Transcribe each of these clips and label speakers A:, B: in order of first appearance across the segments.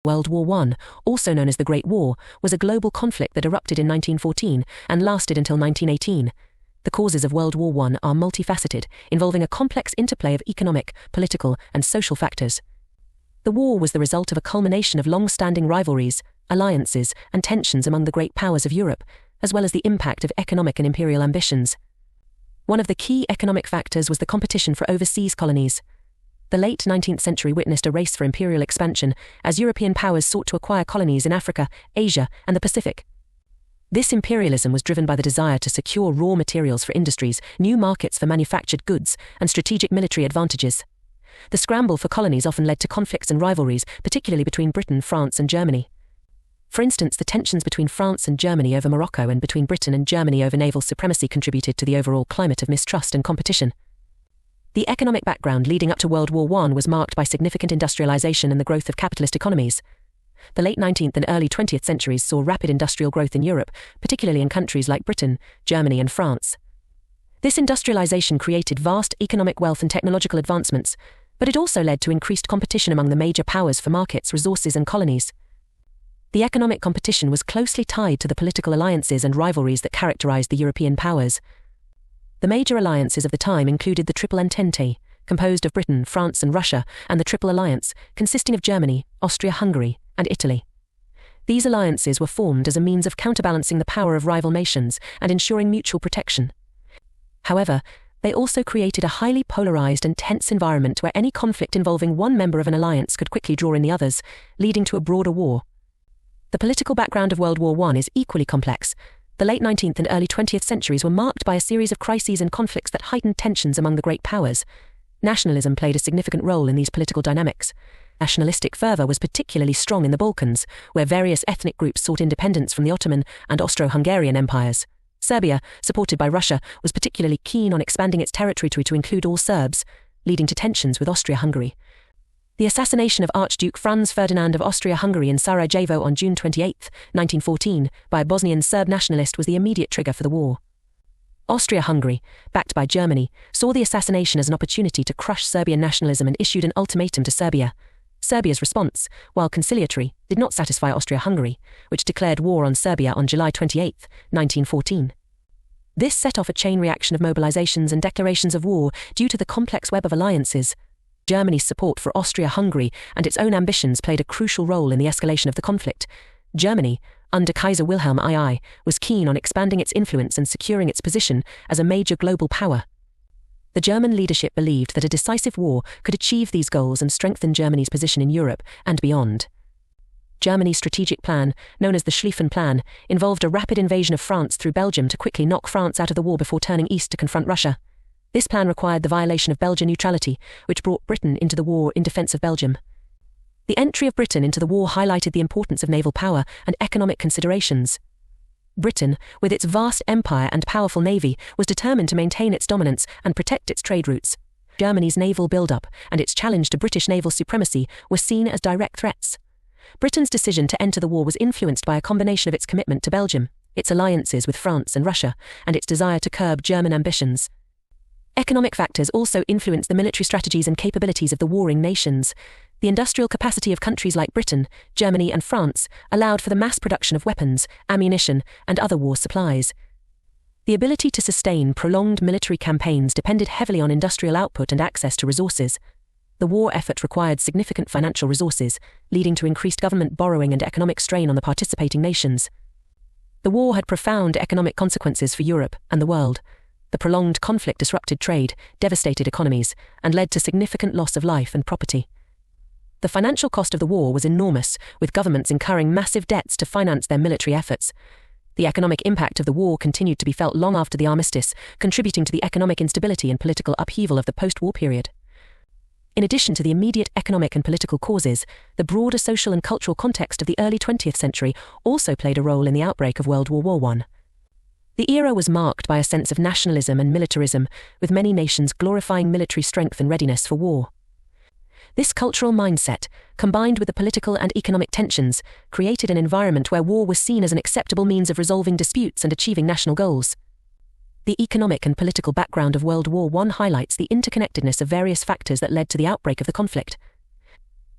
A: World War I, also known as the Great War, was a global conflict that erupted in 1914 and lasted until 1918. The causes of World War I are multifaceted, involving a complex interplay of economic, political, and social factors. The war was the result of a culmination of long-standing rivalries, alliances, and tensions among the great powers of Europe, as well as the impact of economic and imperial ambitions. One of the key economic factors was the competition for overseas colonies. The late 19th century witnessed a race for imperial expansion as European powers sought to acquire colonies in Africa, Asia, and the Pacific. This imperialism was driven by the desire to secure raw materials for industries, new markets for manufactured goods, and strategic military advantages. The scramble for colonies often led to conflicts and rivalries, particularly between Britain, France, and Germany. For instance, the tensions between France and Germany over Morocco and between Britain and Germany over naval supremacy contributed to the overall climate of mistrust and competition. The economic background leading up to World War I was marked by significant industrialization and the growth of capitalist economies. The late 19th and early 20th centuries saw rapid industrial growth in Europe, particularly in countries like Britain, Germany, and France. This industrialization created vast economic wealth and technological advancements, but it also led to increased competition among the major powers for markets, resources, and colonies. The economic competition was closely tied to the political alliances and rivalries that characterized the European powers. The major alliances of the time included the Triple Entente, composed of Britain, France, and Russia, and the Triple Alliance, consisting of Germany, Austria-Hungary, and Italy. These alliances were formed as a means of counterbalancing the power of rival nations and ensuring mutual protection. However, they also created a highly polarized and tense environment where any conflict involving one member of an alliance could quickly draw in the others, leading to a broader war. The political background of World War I is equally complex. The late 19th and early 20th centuries were marked by a series of crises and conflicts that heightened tensions among the great powers. Nationalism played a significant role in these political dynamics. Nationalistic fervor was particularly strong in the Balkans, where various ethnic groups sought independence from the Ottoman and Austro-Hungarian empires. Serbia, supported by Russia, was particularly keen on expanding its territory to include all Serbs, leading to tensions with Austria-Hungary. The assassination of Archduke Franz Ferdinand of Austria-Hungary in Sarajevo on June 28, 1914, by a Bosnian Serb nationalist was the immediate trigger for the war. Austria-Hungary, backed by Germany, saw the assassination as an opportunity to crush Serbian nationalism and issued an ultimatum to Serbia. Serbia's response, while conciliatory, did not satisfy Austria-Hungary, which declared war on Serbia on July 28, 1914. This set off a chain reaction of mobilizations and declarations of war due to the complex web of alliances. Germany's support for Austria-Hungary and its own ambitions played a crucial role in the escalation of the conflict. Germany, under Kaiser Wilhelm II, was keen on expanding its influence and securing its position as a major global power. The German leadership believed that a decisive war could achieve these goals and strengthen Germany's position in Europe and beyond. Germany's strategic plan, known as the Schlieffen Plan, involved a rapid invasion of France through Belgium to quickly knock France out of the war before turning east to confront Russia. This plan required the violation of Belgian neutrality, which brought Britain into the war in defence of Belgium. The entry of Britain into the war highlighted the importance of naval power and economic considerations. Britain, with its vast empire and powerful navy, was determined to maintain its dominance and protect its trade routes. Germany's naval build-up and its challenge to British naval supremacy were seen as direct threats. Britain's decision to enter the war was influenced by a combination of its commitment to Belgium, its alliances with France and Russia, and its desire to curb German ambitions. Economic factors also influenced the military strategies and capabilities of the warring nations. The industrial capacity of countries like Britain, Germany, and France allowed for the mass production of weapons, ammunition, and other war supplies. The ability to sustain prolonged military campaigns depended heavily on industrial output and access to resources. The war effort required significant financial resources, leading to increased government borrowing and economic strain on the participating nations. The war had profound economic consequences for Europe and the world. The prolonged conflict disrupted trade, devastated economies, and led to significant loss of life and property. The financial cost of the war was enormous, with governments incurring massive debts to finance their military efforts. The economic impact of the war continued to be felt long after the armistice, contributing to the economic instability and political upheaval of the post-war period. In addition to the immediate economic and political causes, the broader social and cultural context of the early 20th century also played a role in the outbreak of World War I. The era was marked by a sense of nationalism and militarism, with many nations glorifying military strength and readiness for war. This cultural mindset, combined with the political and economic tensions, created an environment where war was seen as an acceptable means of resolving disputes and achieving national goals. The economic and political background of World War I highlights the interconnectedness of various factors that led to the outbreak of the conflict.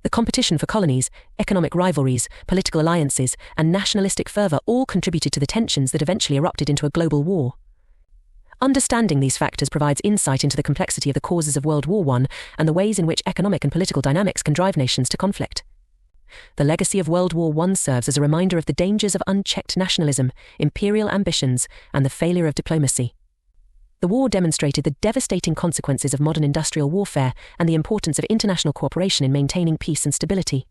A: The competition for colonies, economic rivalries, political alliances, and nationalistic fervour all contributed to the tensions that eventually erupted into a global war. Understanding these factors provides insight into the complexity of the causes of World War I and the ways in which economic and political dynamics can drive nations to conflict. The legacy of World War I serves as a reminder of the dangers of unchecked nationalism, imperial ambitions, and the failure of diplomacy. The war demonstrated the devastating consequences of modern industrial warfare and the importance of international cooperation in maintaining peace and stability.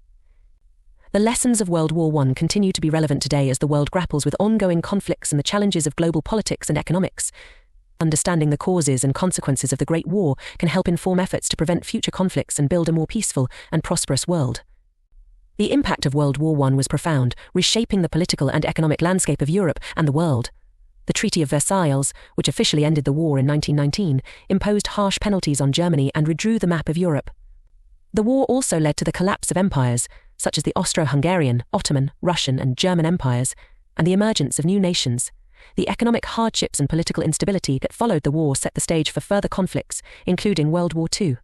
A: The lessons of World War I continue to be relevant today as the world grapples with ongoing conflicts and the challenges of global politics and economics. Understanding the causes and consequences of the Great War can help inform efforts to prevent future conflicts and build a more peaceful and prosperous world. The impact of World War I was profound, reshaping the political and economic landscape of Europe and the world. The Treaty of Versailles, which officially ended the war in 1919, imposed harsh penalties on Germany and redrew the map of Europe. The war also led to the collapse of empires, such as the Austro-Hungarian, Ottoman, Russian, and German empires, and the emergence of new nations. The economic hardships and political instability that followed the war set the stage for further conflicts, including World War II.